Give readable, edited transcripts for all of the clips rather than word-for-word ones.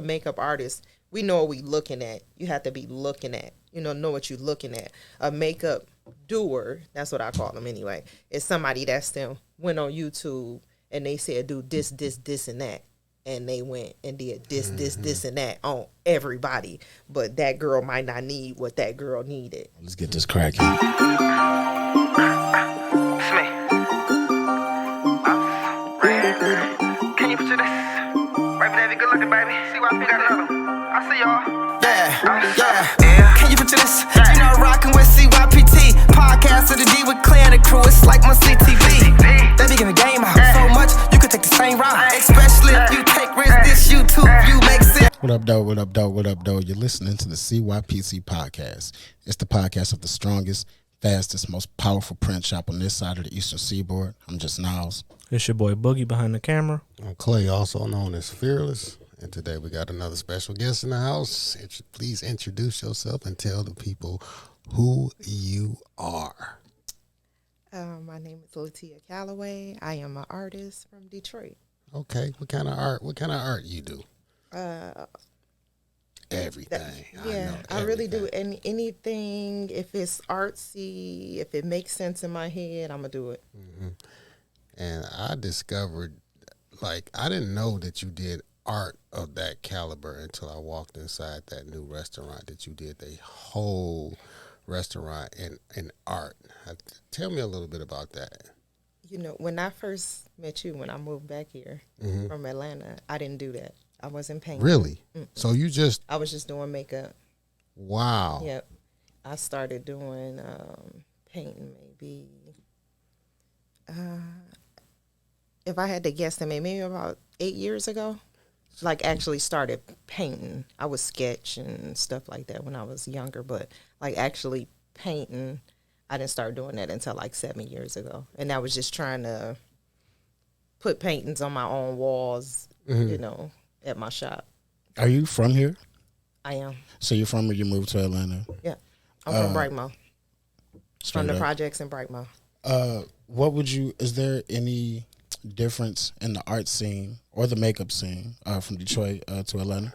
makeup artist, we know what we looking at. You have to be looking at, know what you're looking at. A makeup doer, that's what I call them anyway, is somebody that's them went on YouTube and they said do this, and that. And they went and did this, and that on everybody. But that girl might not need what that girl needed. Let's get this cracking. It's me. Can you picture this? Baby, David, good looking, baby. See why I got another one. I see y'all. Yeah. Can you picture this? You know, rocking with CYPT. Podcast of the D with Claire and the crew. It's like my CTV. They be giving game out so much, you could take the same route. Especially if you take risks, this YouTube, you make sense. What up, though? What up, though? What up, though? You're listening to the CYPC podcast. It's the podcast of the strongest, fastest, most powerful print shop on this side of the Eastern Seaboard. I'm just Niles. It's your boy Boogie behind the camera. I'm Clay, also known as Fearless. And today we got another special guest in the house. Please introduce yourself and tell the people who you are. My name is Latia Calloway. I am an artist from Detroit. Okay, what kind of art? What kind of art you do? Everything. I really do anything. If it's artsy, if it makes sense in my head, I'm gonna do it. Mm-hmm. And I discovered, I didn't know that you did art of that caliber until I walked inside that new restaurant that you did the whole restaurant in art. Tell me a little bit about that. When I first met you, when I moved back here from Atlanta, I didn't do that. I wasn't painting. Really? Mm-mm. So I was just doing makeup. Wow. Yep. I started doing painting maybe, if I had to guess, maybe about 8 years ago. Actually started painting. I would sketch and stuff like that when I was younger, but actually painting, I didn't start doing that until 7 years ago. And I was just trying to put paintings on my own walls, at my shop. Are you from here? I am. So you're from where you moved to Atlanta? Yeah. I'm from Brightmouth. From the projects in Brightmouth. Is there any difference in the art scene or the makeup scene from Detroit to Atlanta?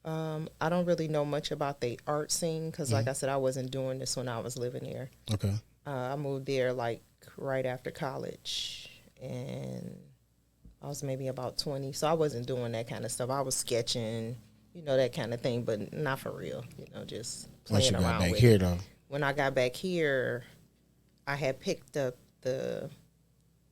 I don't really know much about the art scene because, like I said, I wasn't doing this when I was living here. Okay. I moved there right after college, and I was maybe about 20, so I wasn't doing that kind of stuff. I was sketching, that kind of thing, but not for real. Just playing around with it. Once you got back here, though. When I got back here, I had picked up the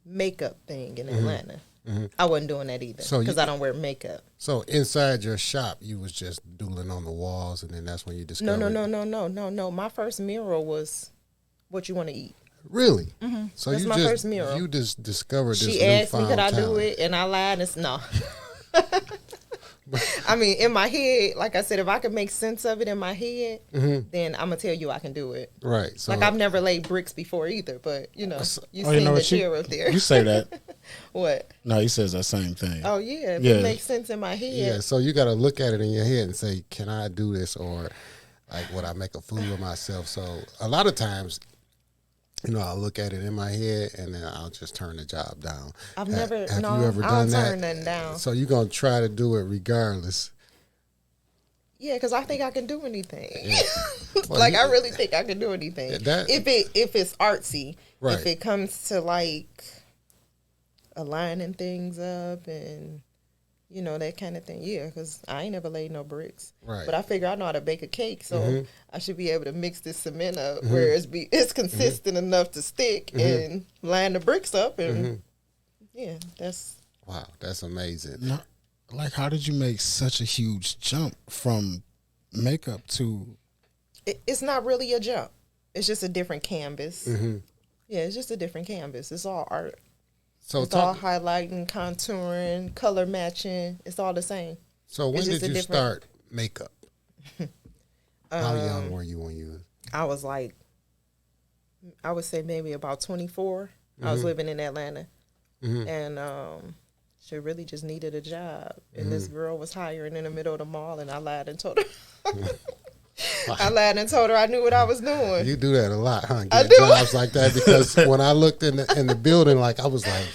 makeup thing in Atlanta. Mm-hmm. I wasn't doing that either because I don't wear makeup. So inside your shop, you was just doodling on the walls, and then that's when you discovered. No. My first mural was "What You Want to Eat." Really? Mm-hmm. So that's my first mural. You just discovered this. She asked me could I do it, and I lied. No. I mean, in my head, like I said, if I could make sense of it in my head, then I'm gonna tell you I can do it. Right. So I've never laid bricks before either, but you seen the chair up there. You say that. What? No, he says that same thing. Oh yeah, it makes sense in my head. Yeah. So you got to look at it in your head and say, can I do this, or would I make a fool of myself? So a lot of times, I'll look at it in my head and then I'll just turn the job down. Have you ever done that? Turn nothing down. So you're going to try to do it regardless. Yeah, because I think I can do anything. Yeah. Well, I really think I can do anything. If it's artsy. Right. If it comes to aligning things up and that kind of thing. Yeah, because I ain't never laid no bricks. Right. But I figure I know how to bake a cake, so I should be able to mix this cement up where it's consistent enough to stick and line the bricks up. And that's... Wow, that's amazing. No, how did you make such a huge jump from makeup to... It's not really a jump. It's just a different canvas. Mm-hmm. Yeah, it's just a different canvas. It's all art. So it's all highlighting, contouring, color matching. It's all the same. So when did you start makeup? How young were you when you... I was I would say maybe about 24. I was living in Atlanta. And she really just needed a job. And this girl was hiring in the middle of the mall, and I lied and told her. I lied and told her I knew what I was doing. You do that a lot, huh? Get jobs like that, because when I looked in the building, I was like,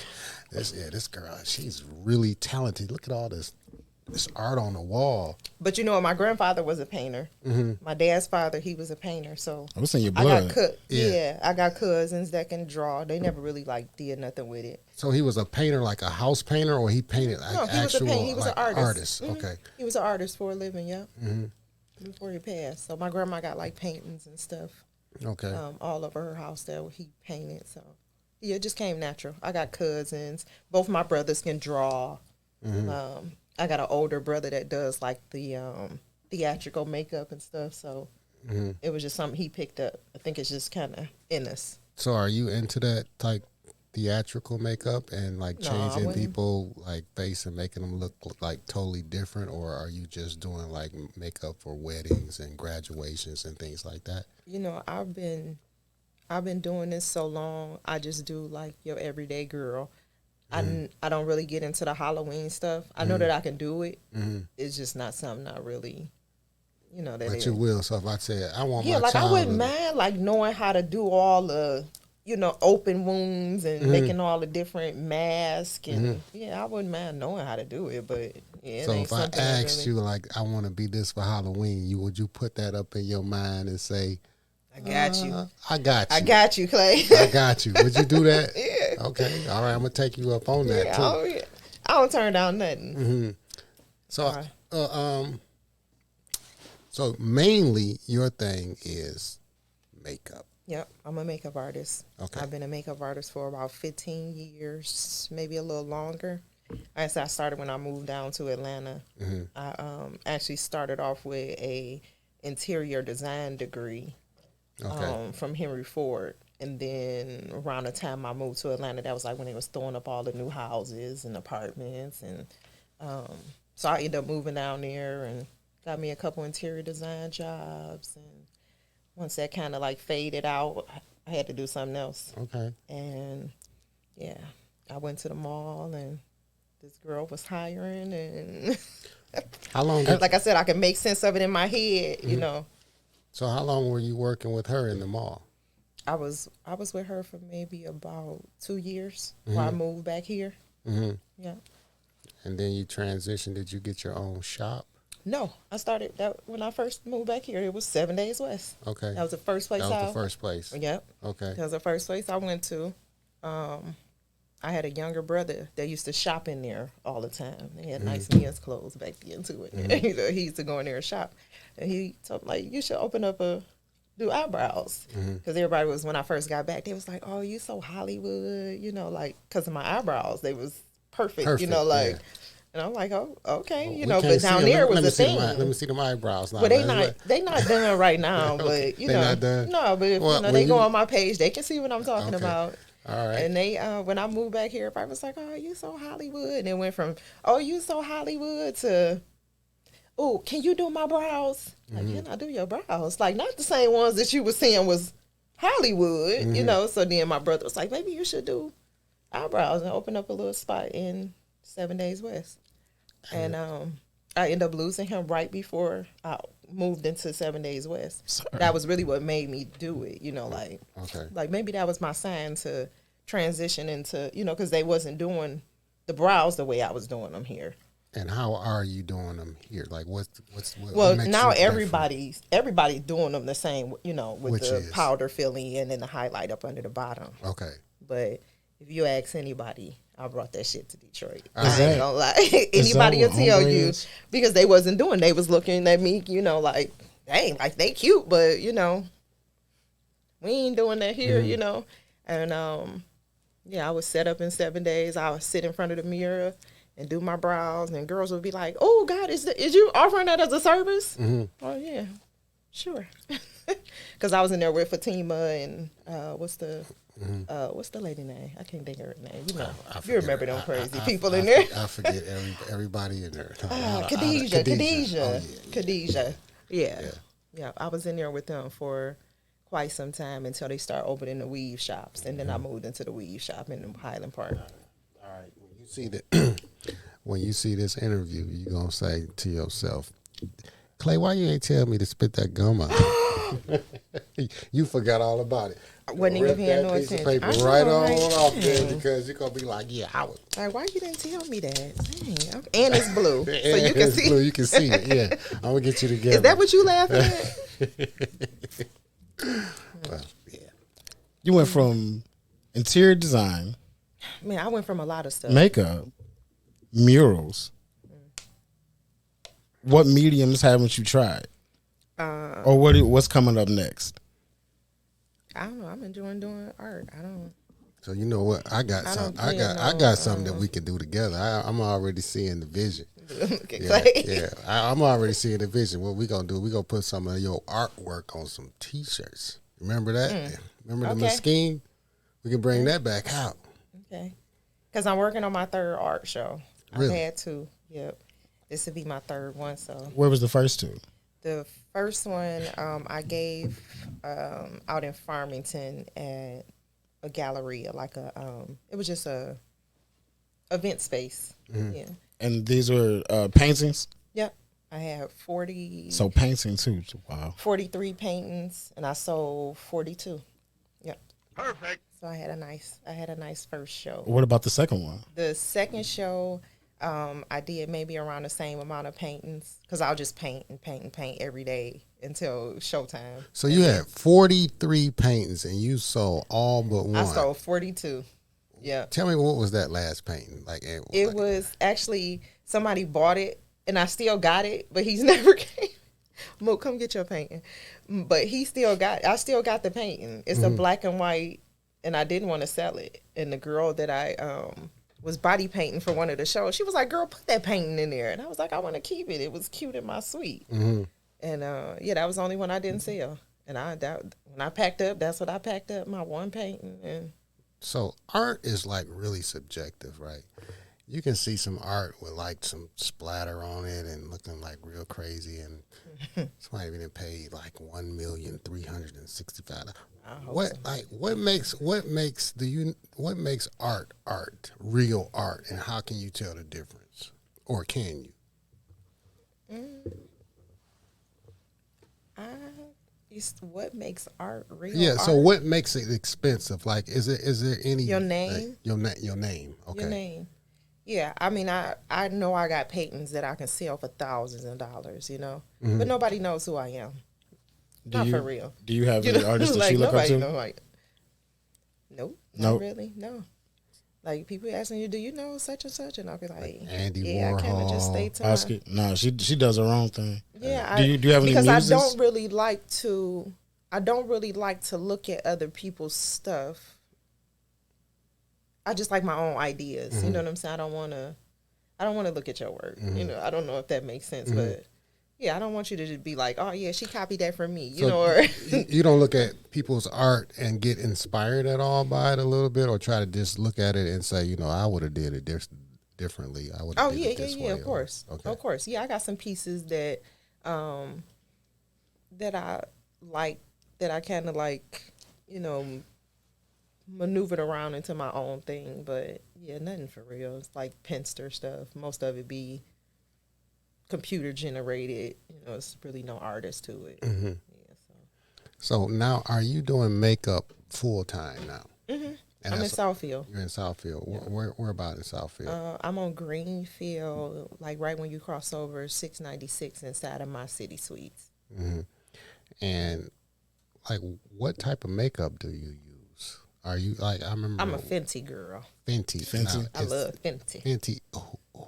this girl, she's really talented. Look at all this it's art on the wall. But you know, my grandfather was a painter. Mm-hmm. My dad's father, he was a painter. So I was in your I blood. got Yeah. I got cousins that can draw. They never really like did nothing with it. So he was a painter, like a house painter, or he painted like No, he was actual, a painter. He was like an artist. Okay. He was an artist for a living. Yeah. Mm-hmm. Before he passed. So my grandma got like paintings and stuff. Okay. All over her house that he painted. So yeah, it just came natural. I got cousins. Both my brothers can draw. Mm-hmm. I got an older brother that does like the theatrical makeup and stuff. So it was just something he picked up. I think it's just kind of in us. So are you into that type theatrical makeup and like No, I changing wouldn't. people like face and making them look like totally different, or are you just doing like makeup for weddings and graduations and things like that? You know, I've been doing this so long. I just do like your everyday girl. I don't really get into the Halloween stuff. I know that I can do it. It's just not something I really, you know, that But is. you will. So if I said I want Yeah, my like child I wouldn't to- mind like knowing how to do all the, you know, open wounds and making all the different masks and yeah, I wouldn't mind knowing how to do it, but yeah, it So ain't if I something that asked really- you like I want to be this for Halloween, would you put that up in your mind and say, I got you. I got you. I got you, Clay. I got you. Would you do that? Yeah. Okay. All right. I'm gonna take you up on that Yeah, too. oh, yeah. I don't turn down nothing. So, so mainly your thing is makeup. Yep, I'm a makeup artist. Okay. I've been a makeup artist for about 15 years, maybe a little longer. I said I started when I moved down to Atlanta. I actually started off with a interior design degree Okay. from Henry Ford. And then around the time I moved to Atlanta, that was like when they was throwing up all the new houses and apartments. And so I ended up moving down there and got me a couple interior design jobs. And once that kind of like faded out, I had to do something else. Okay. And yeah, I went to the mall and this girl was hiring. And How long? like I said, I could make sense of it in my head, you know. So how long were you working with her in the mall? I was with her for maybe about 2 years while I moved back here. Mm-hmm. Yeah. And then you transitioned. Did you get your own shop? No, I started that when I first moved back here. It was 7 Days West. Okay. That was the first place. That was the first place. Yep. Okay. That was the first place I went to. I had a younger brother that used to shop in there all the time. They had nice men's clothes back then too. You know, he used to go in there and shop. And he told me, like, you should open up do eyebrows. Because everybody was, when I first got back, they was like, oh, you so Hollywood, you know, like, because of my eyebrows. They was perfect, you know, like. yeah. And I'm like, oh, okay, We you know, can't but see down them. there Let was me a see thing. Let me see them eyebrows now. But they not done right now. But you They know, not done? no. But if Well, you know, when they go you- on my page, they can see what I'm talking Okay. about. All right. And they, when I moved back here, everybody was like, "Oh, you so Hollywood," and it went from, "Oh, you so Hollywood" to, "Oh, can you do my brows?" Like, can I do your brows? Like, not the same ones that you were saying was Hollywood, you know. So then my brother was like, "Maybe you should do eyebrows and open up a little spot in 7 Days West." And I ended up losing him right before I moved into 7 Days West. Sorry. That was really what made me do it, you know, like, Okay. like maybe that was my sign to transition into, you know, because they wasn't doing the brows the way I was doing them here. And how are you doing them here? Like, what Well, makes now you different? everybody's doing them the same, you know, with Which the is? powder filling and then the highlight up under the bottom. Okay. But if you ask anybody, I brought that shit to Detroit. Is I that- ain't gonna lie. Anybody will what tell ombre you is? because they wasn't doing. They was looking at me, you know, like, dang, like they cute, but you know, we ain't doing that here, you know. And yeah, I was set up in 7 days. I would sit in front of the mirror and do my brows, and girls would be like, "Oh God, is you offering that as a service?" Oh yeah, sure. Because I was in there with Fatima and what's the lady name? I can't think of her name. You know, I you forget remember her. them crazy I- people I- in there. I forget everybody in there. Khadijah. Oh, Khadijah. Yeah. I was in there with them for quite some time until they start opening the weave shops, and then I moved into the weave shop in Highland Park. All right. When you see this interview, you're gonna say to yourself, Clay, why you ain't tell me to spit that gum out? You forgot all about it. I wasn't even Rip paying that no piece of attention. paper I right know, on like, off there dang. because you're gonna be like, yeah, I was. Like, why you didn't tell me that? Dang. Okay. And it's blue, so Yeah, you can it's see. blue, you can see it. Yeah, I'm gonna get you together. Is that what you laughing at? Well, yeah. You went from interior design, Man, I went from a lot of stuff. makeup, murals. What mediums haven't you tried? Or what's coming up next? I don't know. I'm enjoying doing art. I don't. So you know what? I got I some. don't I play got no, something that we can do together. I'm already seeing the vision. Okay, Yeah, like, yeah. I'm already seeing the vision. What we gonna do? We gonna put some of your artwork on some T-shirts. Remember that? Remember the Okay. scheme? We can bring that back out. Okay. Because I'm working on my third art show. Really? I've had two. Yep. This would be my third one. So Where was the first two? the first one I gave out in Farmington at a galleria, like it was just a event space. Yeah. And these were paintings? Yep. I had 40. So painting too. Wow. 43 paintings, and I sold 42. Yep. Perfect. So I had a nice first show. What about the second one? The second show, I did maybe around the same amount of paintings because I'll just paint and paint and paint every day until showtime. So you had 43 paintings and you sold all but one. I sold 42. Yeah. Tell me, what was that last painting? It was actually somebody bought it and I still got it, but he's never came. Mo, come get your painting. But I still got the painting. It's a black and white, and I didn't want to sell it. And the girl that I was body painting for one of the shows, she was like, girl, put that painting in there. And I was like, I want to keep it. It was cute in my suite. And that was the only one I didn't sell. And when I packed up, that's what I packed up, my one painting. And So art is like really subjective, right? You can see some art with like some splatter on it and looking like real crazy, and somebody even paid like $1,365,000. What makes art, real art, and how can you tell the difference, or can you? It's what makes art real. Yeah. art. So what makes it expensive? Like, is there any Your name? Your name. Okay. Your name. Yeah, I mean, I know I got paintings that I can sell for thousands of dollars, but nobody knows who I am. Not for real. Do you have any artists that you look up to? Nope. Nope. Not really. No. Like, people asking you, do you know such and such? And I'll be like, Andy yeah, Warhol. I kind of just stay to my... Oscar? No, she does her own thing. Yeah. Do you have any because muses? I don't really like to look at other people's stuff. I just like my own ideas. You know what I'm saying? I don't want to look at your work. I don't know if that makes sense, but yeah, I don't want you to just be like, oh yeah, she copied that from me, or You don't look at people's art and get inspired at all by it a little bit, or try to just look at it and say, I would have did it differently. I would have did it this way. Of course. Okay. Of course. Yeah, I got some pieces that that I like, that I kind of like, maneuvered around into my own thing, but yeah, nothing for real. It's like Pinster stuff. Most of it be computer generated. It's really no artist to it. Yeah, So now, are you doing makeup full time now? And I'm in Southfield. You're in Southfield. Where about in Southfield? I'm on Greenfield, like right when you cross over 696 inside of my city suites. And like, what type of makeup do you use? Are you like, I remember. I'm a Fenty girl. Fenty. Fenty? I love Fenty. Fenty.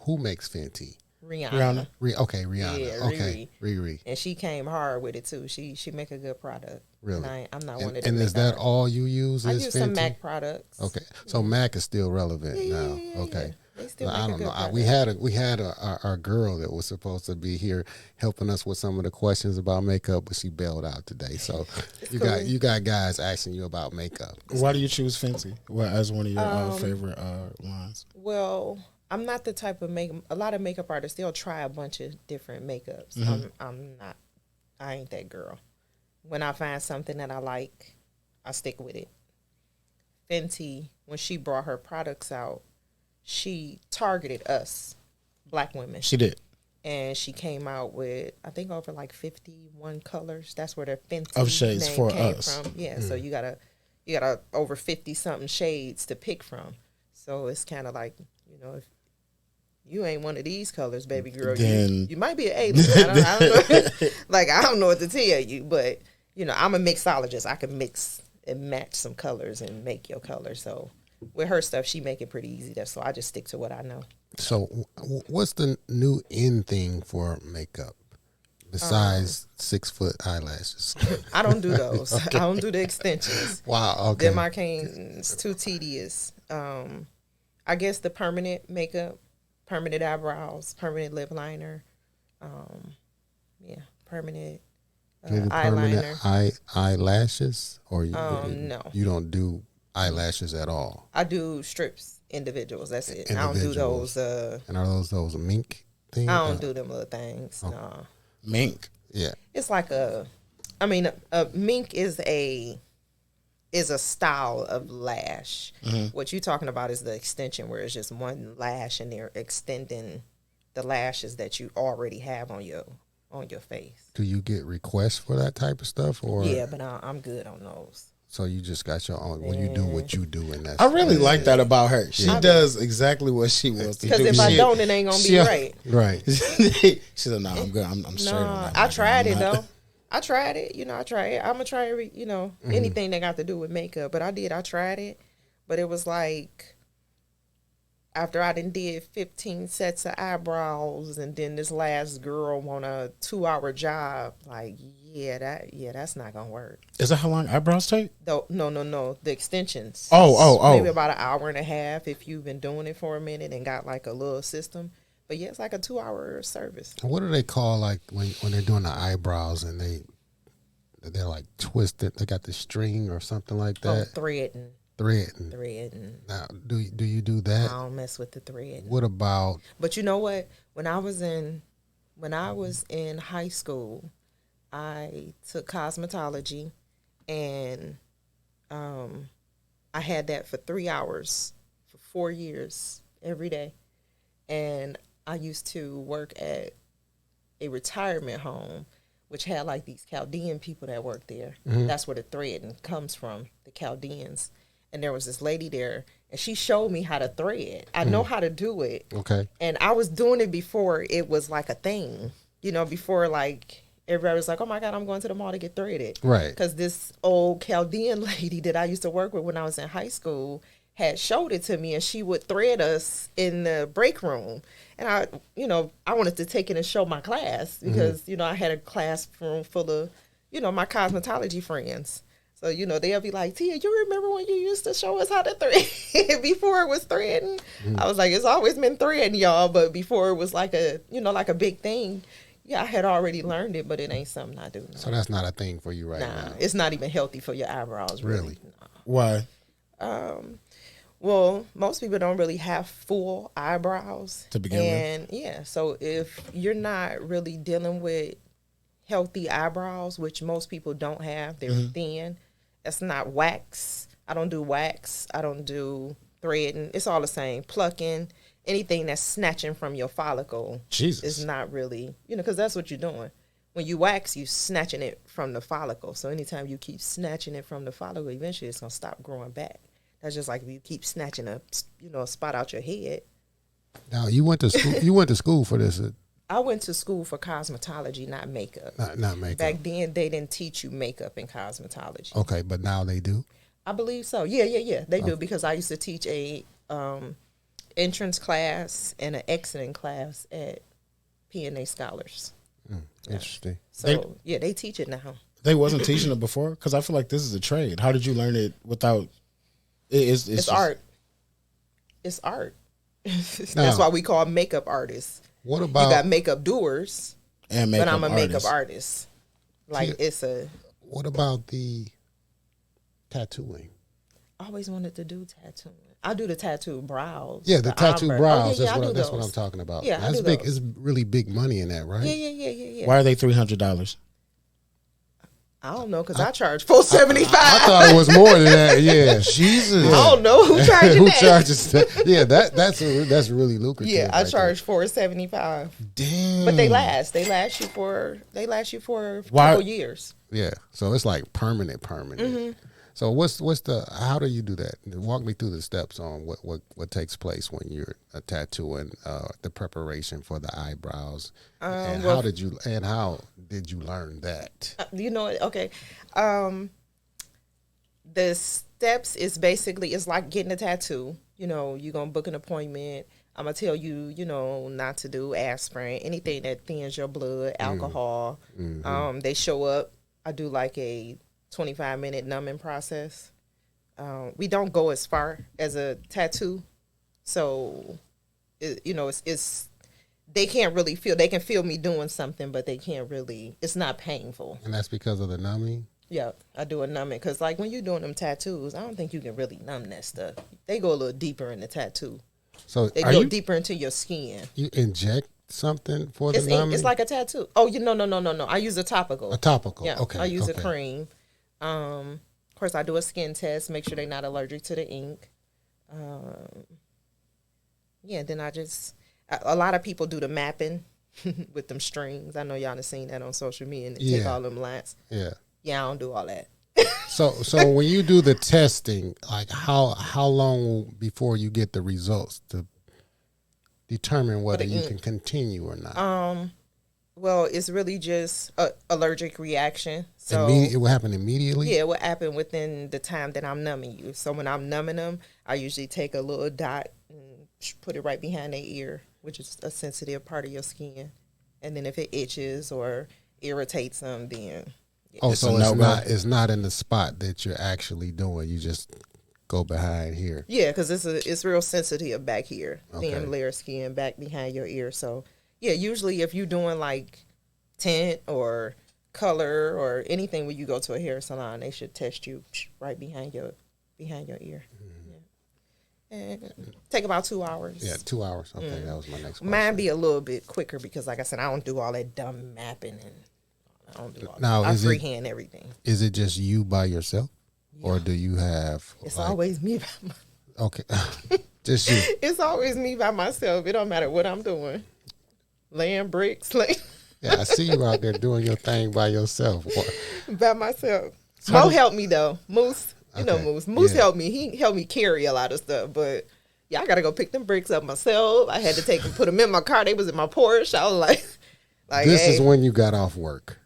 Who makes Fenty? Rihanna. Rihanna. Yeah, okay, Riri. And she came hard with it too. She make a good product. Really? And I'm not one of them. And is that all you use? I is use Fenty? some MAC products. Okay, so MAC is still relevant now. Yeah. Okay. They still I make don't a know. good We had our girl that was supposed to be here helping us with some of the questions about makeup, but she bailed out today. So you got guys asking you about makeup. Why do you choose Fenty as one of your favorite lines? Well, I'm not the type of a lot of makeup artists, they'll try a bunch of different makeups. I'm not. I ain't that girl. When I find something that I like, I stick with it. Fenty, when she brought her products out, she targeted us, black women. She did. and she came out with, I think, over like 51 colors. That's where the Fenty Of shades name for came us. from. Yeah, so you got over 50 something shades to pick from. So it's kind of like, if you ain't one of these colors, baby girl, Then you might be an alien. I don't know. Like, I don't know what to tell you, but I'm a mixologist. I can mix and match some colors and make your color. So with her stuff, she make it pretty easy. So I just stick to what I know. So, what's the new in thing for makeup besides 6 foot eyelashes? I don't do those. Okay. I don't do the extensions. Wow. Okay. Them I can't. It's too tedious. I guess the permanent makeup, permanent eyebrows, permanent lip liner, permanent eyeliner. Permanent eyelashes, or no, you don't do eyelashes at all. I do strips, individuals. That's it. I don't do those. And are those mink things? I don't do them little things. Oh. No. Mink. Yeah. It's like a mink is a style of lash. Mm-hmm. What you're talking about is the extension, where it's just one lash and they're extending the lashes that you already have on your face. Do you get requests for that type of stuff, or? Yeah, but I'm good on those. So you just got your own. Well, you do what you do, and that's. I really like that about her. She does exactly what she wants to do. Because if I don't, it ain't gonna be right. Right. She said, "No, I'm good. I'm straight on that." I tried it though. I tried it. I tried it. I'm gonna try every. Anything that got to do with makeup. But I tried it. But it was like, after I did 15 sets of eyebrows, and then this last girl want a 2-hour job. Like, that's not gonna work. Is that how long eyebrows take? No. The extensions. Oh. Maybe about an hour and a half if you've been doing it for a minute and got like a little system. But yeah, it's like a 2-hour service. What do they call, like, when they're doing the eyebrows and they're like twisted? They got the string or something like that. Threading. Now, do you do that? I don't mess with the thread. What about? But you know what? When I was in high school, I took cosmetology, and I had that for 3 hours for 4 years every day, and I used to work at a retirement home, which had like these Chaldean people that work there. Mm-hmm. That's where the threading comes from, the Chaldeans. And there was this lady there, and she showed me how to thread. I know how to do it. Okay. And I was doing it before it was like a thing. Before like everybody was like, oh my God, I'm going to the mall to get threaded. Right. Because this old Chaldean lady that I used to work with when I was in high school had showed it to me, and she would thread us in the break room. And I wanted to take it and show my class because, I had a classroom full of, my cosmetology friends. So, they'll be like, Tia, you remember when you used to show us how to thread before it was threading? I was like, it's always been threading, y'all. But before it was like a big thing. Yeah, I had already learned it, but it ain't something I do now. So that's not a thing for you now? It's not even healthy for your eyebrows, really. Nah. Why? Well, most people don't really have full eyebrows to begin with. And yeah, so if you're not really dealing with healthy eyebrows, which most people don't have, they're thin. That's not wax. I don't do wax. I don't do threading. It's all the same. Plucking, anything that's snatching from your follicle is not really, because that's what you're doing. When you wax, you snatching it from the follicle. So anytime you keep snatching it from the follicle, eventually it's going to stop growing back. That's just like if you keep snatching a spot out your head. Now, you went to school. You went to school for this. I went to school for cosmetology, not makeup. Not makeup. Back then, they didn't teach you makeup in cosmetology. Okay, but now they do? I believe so. Yeah. They do, because I used to teach a entrance class and an exiting class at PNA Scholars. Interesting. So, they teach it now. They wasn't teaching it before? Because I feel like this is a trade. How did you learn it without... It's just art. It's art. That's why we call makeup artists. What about... You got makeup doers, and makeup but I'm a artist. makeup artist. Like, it's a... What about the tattooing? I always wanted to do tattooing. I do the tattoo brows. Yeah, the tattoo brows. That's what I'm talking about. Yeah, that's big. It's really big money in that, right? Yeah. Why are they $300? I don't know, because I charge $475. I thought it was more than that. Yeah, Jesus. I don't know who charges Who that. charges that? Yeah, that's really lucrative. Yeah, I right charge $475. Damn. But they last. They last you for a Why- couple years. Yeah, so it's like permanent. Mm-hmm. So how do you do that? Walk me through the steps on what takes place when you're tattooing, the preparation for the eyebrows, and how did you learn that? You know what? Okay. The steps is basically, it's like getting a tattoo. You know, you're going to book an appointment. I'm going to tell you, you know, not to do aspirin, anything that thins your blood, alcohol. Mm-hmm. They show up. I do like a 25-minute numbing process. We don't go as far as a tattoo. So, it's they can't really feel. They can feel me doing something, but they can't really. It's not painful. And that's because of the numbing. Yeah, I do a numbing because, like, when you're doing them tattoos, I don't think you can really numb that stuff. They go a little deeper in the tattoo. So They go deeper into your skin. You inject something for the It's numbing? it's like a tattoo. Oh, no. I use a topical. A topical. Yeah, Okay. I use a okay. cream. Of course, I do a skin test, make sure they're not allergic to the ink. Then a lot of people do the mapping with them strings. I know y'all have seen that on social media and they take all them lines. Yeah. Yeah, I don't do all that. So when you do the testing, like how long before you get the results to determine whether you can continue or not? Well, it's really just a allergic reaction. So It will happen immediately? yeah, it will happen within the time that I'm numbing you. So when I'm numbing them, I usually take a little dot and put it right behind their ear, which is a sensitive part of your skin. And then if it itches or irritates them, then Oh, It's so a no-go. it's not in the spot that you're actually doing. You just go behind here. yeah, because it's real sensitive back here, Okay. thin layer skin back behind your ear. So yeah, usually if you're doing like tint or color or anything when you go to a hair salon, they should test you right behind your ear. Yeah. And take about 2 hours. Yeah, 2 hours. Okay, that was my next question. Mine be a little bit quicker because, like I said, I don't do all that dumb mapping and I don't do all Now, that. I is it- freehand everything. Is it just you by yourself? Or do you have It's like, always me. okay. Just you. It's always me by myself. It don't matter what I'm doing. Laying bricks, Yeah, I see you out there doing your thing by yourself. by myself. Mo helped me though. Moose, you know Okay, Moose. Moose yeah. helped me. He helped me carry a lot of stuff, but yeah, I gotta go pick them bricks up myself. I had to take and put them in my car. They was in my Porsche. I was like This hey. is when you got off work.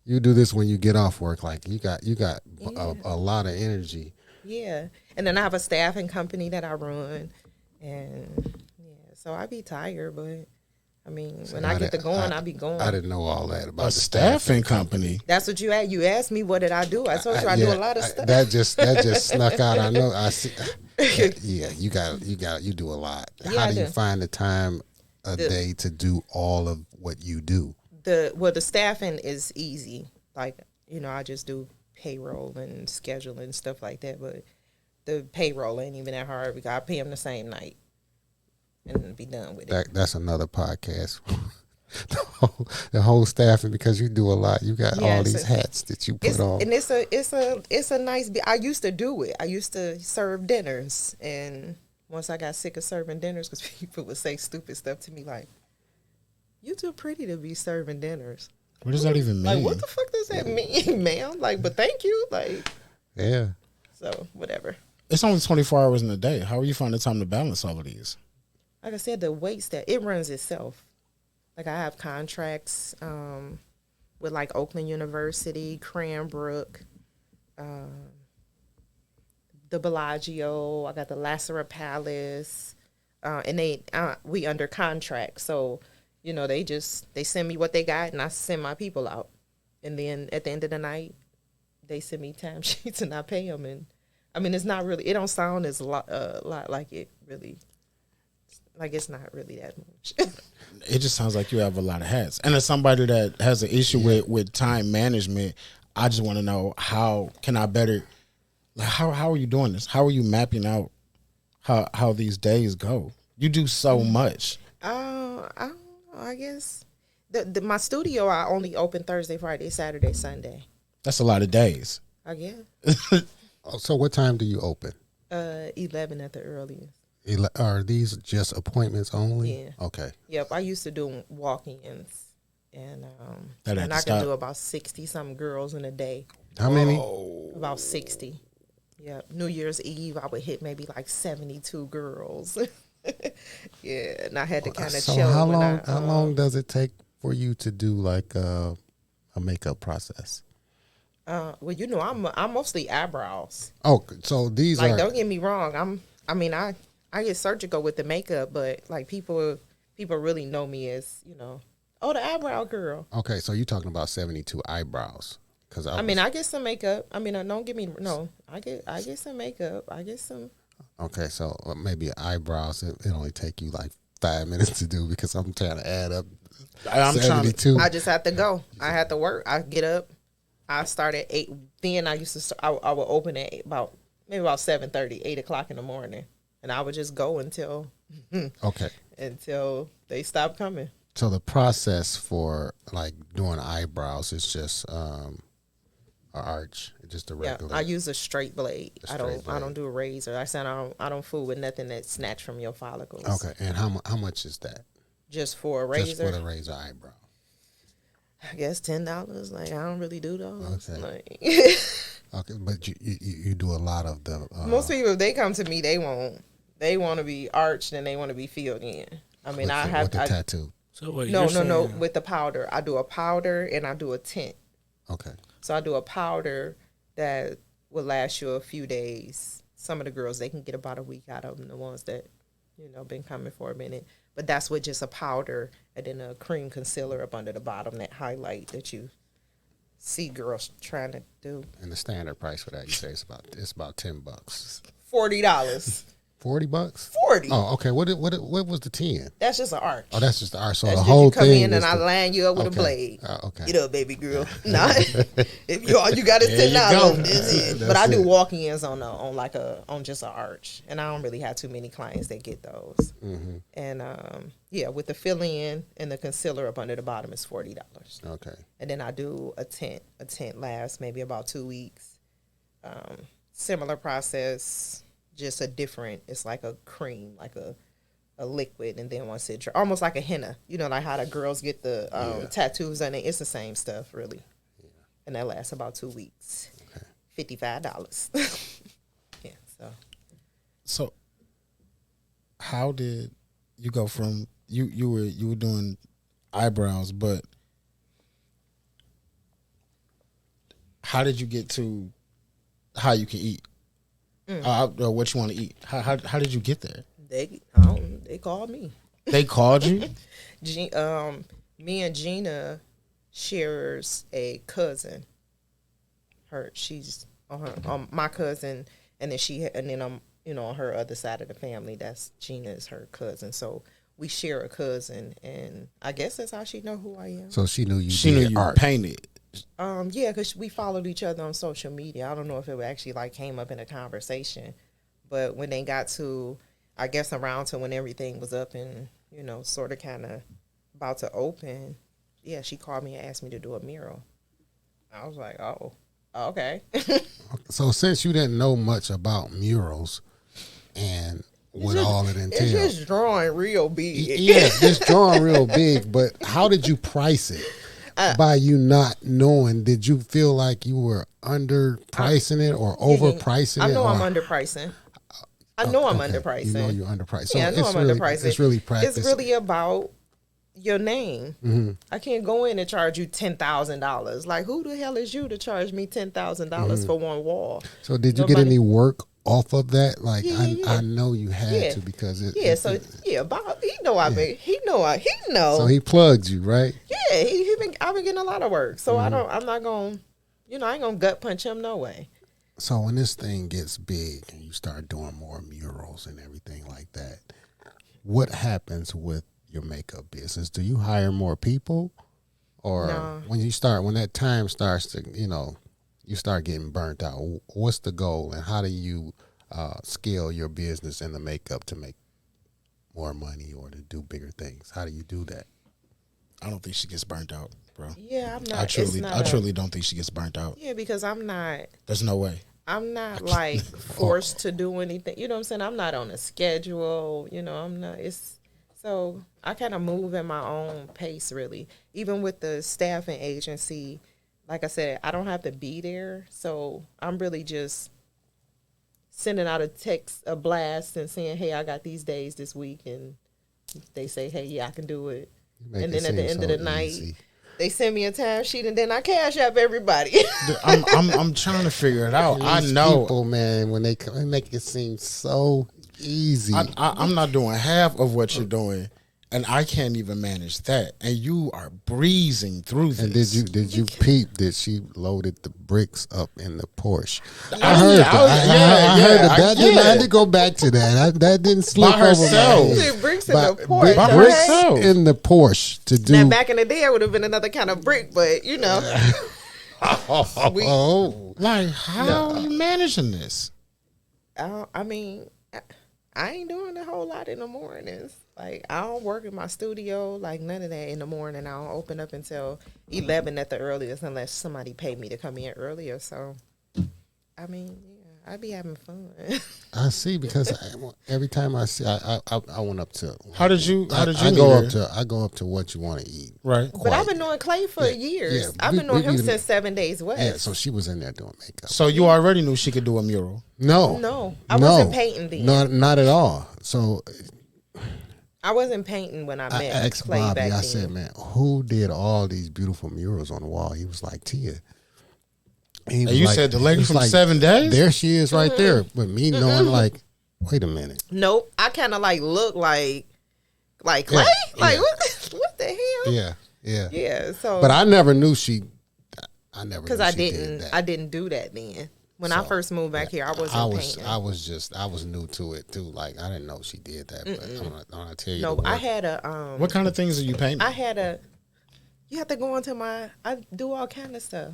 You do this when you get off work. Like you got a lot of energy. Yeah, and then I have a staffing company that I run, and yeah, so I be tired, but I mean, when I get to going, I be going. I didn't know all that about A the staffing company. That's what you asked. You asked me what did I do. I told you I do a lot of stuff. That just snuck out. I know. I see. Yeah, you do a lot. Yeah, How I do you do. find the time a day to do all of what you do? The staffing is easy. Like, I just do payroll and scheduling and stuff like that. But the payroll ain't even that hard because I pay them the same night and be done with it. That's another podcast. the whole staffing, because you do a lot. You got all these hats that you put on. And it's a nice. I used to do it. I used to serve dinners, and once I got sick of serving dinners, because people would say stupid stuff to me like, "You too pretty to be serving dinners." What does that even mean? Like, what the fuck does that mean, ma'am? Like, but thank you. Like, Yeah. so whatever. It's only 24 hours in a day. How are you finding time to balance all of these? Like I said, the weight that it runs itself. Like I have contracts with like Oakland University, Cranbrook, the Bellagio. I got the Lassera Palace, and we under contract. So, they send me what they got, and I send my people out. And then at the end of the night, they send me timesheets, and I pay them. And I mean, it's not really. It don't sound as a lot like it really. Like, it's not really that much. It just sounds like you have a lot of hats. And as somebody that has an issue with time management, I just want to know, how can I better, like, how are you doing this? How are you mapping out how these days go? You do so much. I don't know, I guess my studio, I only open Thursday, Friday, Saturday, Sunday. That's a lot of days. I guess. Oh, so what time do you open? 11 at the earliest. Are these just appointments only? Yeah. Okay. Yep, I used to do walk-ins, and That had and to I can stop. do about 60-something girls in a day. How many? About 60. Yep. New Year's Eve, I would hit maybe like 72 girls. Yeah, and I had to kind of So chill. how when long? I, How long does it take for you to do like a makeup process? Well, you know, I'm mostly eyebrows. Oh, so these Like, are don't get me wrong. I get surgical with the makeup, but like people really know me as, you know, oh, the eyebrow girl. okay. So you're talking about 72 eyebrows? Because I mean, I get some makeup. I mean, don't get me no. I get some makeup. I get some. okay. So maybe eyebrows. It only take you like 5 minutes to do because I'm trying to add up. I'm trying to. 72. I just have to go. I have to work. I get up. I start at 8. Then I used to start, I would open at about 7:30, 8 o'clock in the morning, and I would just go until Okay. they stop coming. So the process for like doing eyebrows is just a arch, just a Yeah, regular. I use a straight blade. A I straight don't blade. do a razor. I said I don't fool with nothing that's snatched from your follicles. Okay. And how much is that? Just for a razor. Just for the razor eyebrow. I guess $10. Like, I don't really do those. Okay. Like, Okay, but you do a lot of the. most people, if they come to me, they want to be arched and they want to be filled in. I mean, with the tattoo. So wait, no, you're saying- with the powder. I do a powder and I do a tint. Okay. So I do a powder that will last you a few days. Some of the girls, they can get about a week out of them, the ones that, you know, been coming for a minute. But that's with just a powder and then a cream concealer up under the bottom, that highlight that you see girls trying to do. And the standard price for that, you say it's about $10. $40. $40? 40. Oh, okay. What was the 10? That's just an arch. Oh, that's just the arch. So That's the just whole you come thing in and is I the- line you up with a okay. blade. Okay. Get up, baby girl. Nah, if you all you got is There you $10, go. that's it. That's But I do it. walk-ins on just an arch, and I don't really have too many clients that get those. Mm-hmm. And with the fill-in and the concealer up under the bottom is $40. Okay. And then I do a tint. A tint lasts maybe about 2 weeks. Similar process, just a different. It's like a cream, like a liquid, and then once it almost like a henna. You know, like how the girls get the tattoos on it. It's the same stuff, really. Yeah. And that lasts about 2 weeks. Okay. $55. Yeah. So, how did you go from you were doing eyebrows, but how did you get to how you can eat? Or what you want to eat? How did you get there? They called me. They called you? Me and Gina shares a cousin. She's on my cousin, and then on her other side of the family, that's Gina is her cousin. So we share a cousin, and I guess that's how she know who I am. So she knew you. She knew you art. painted. Yeah, because we followed each other on social media. I don't know if it actually like came up in a conversation, but when they got to, I guess around to when everything was up and, you know, sort of kind of about to open, yeah, she called me and asked me to do a mural. I was like, oh, okay. So since you didn't know much about murals and what all it It's entails, just drawing real big. yeah, just drawing real big. But how did you price it? By you not knowing, did you feel like you were underpricing it or overpricing it? I know or, I'm underpricing. I know I'm okay. underpricing. You know you're underpriced. So Yeah, I know I'm really, underpricing. It's really practice. It's really about your name. Mm-hmm. I can't go in and charge you $10,000. Like, who the hell is you to charge me $10,000 for one wall? So did you get any work off of that? Like, Yeah. I know you had to because it. Bob, he know he know. So he plugged you, right? Yeah, I've been getting a lot of work. So I'm not gonna, I ain't gonna gut punch him no way. So when this thing gets big and you start doing more murals and everything like that, what happens with your makeup business? Do you hire more people, or No. when that time starts to, you start getting burnt out? What's the goal, and how do you scale your business in the makeup to make more money or to do bigger things? How do you do that? I don't think she gets burnt out, bro. Yeah, I'm not. I truly don't think she gets burnt out. Yeah, because I'm not. There's no way. I'm not like forced to do anything. You know what I'm saying? I'm not on a schedule. You know, I'm not. So I kind of move at my own pace, really. Even with the staffing agency, like I said, I don't have to be there. So I'm really just sending out a text, a blast, and saying, "Hey, I got these days this week," and they say, "Hey, yeah, I can do it." And then at the end of the night, they send me a time sheet, and then I cash up everybody. I'm trying to figure it out. I know, people, man, when they come and make it seem so easy. I'm not doing half of what you're doing, and I can't even manage that. And you are breezing through this. And did you peep that she loaded the bricks up in the Porsche? I heard that. I heard that. I had to go back to that. That didn't slip over my head. Bricks in the Porsche. Bricks in the Porsche to do. Now, back in the day, it would have been another kind of brick, but you know. Like, how are you managing this? I mean, I ain't doing a whole lot in the mornings. Like, I don't work in my studio, like none of that in the morning. I don't open up until 11 at the earliest unless somebody paid me to come in earlier. So, I mean, yeah, I be having fun. I see, because every time I see, I went up to. How did you I go up to what you want to eat. Right. But I've been doing Clay for years. Yeah, I've been doing him since 7 Days West. Yeah, so she was in there doing makeup. So you already knew she could do a mural? No, I wasn't painting then. No, not at all. So I wasn't painting when I met asked Clay Bobby, back then. I said, man, who did all these beautiful murals on the wall? He was like, Tia. And you said the lady from 7 Days? There she is right there. But me knowing like, wait a minute. Nope. I kind of like look like Clay? Yeah, like, yeah. what the hell? Yeah. Yeah, so. But I never knew I never because knew I she didn't. did that. I didn't do that then. When I first moved back here, I wasn't painting. I was new to it too. Like, I didn't know she did that. But I'm gonna tell you. No, I had a. What kind of things are you painting? You have to go into I do all kind of stuff.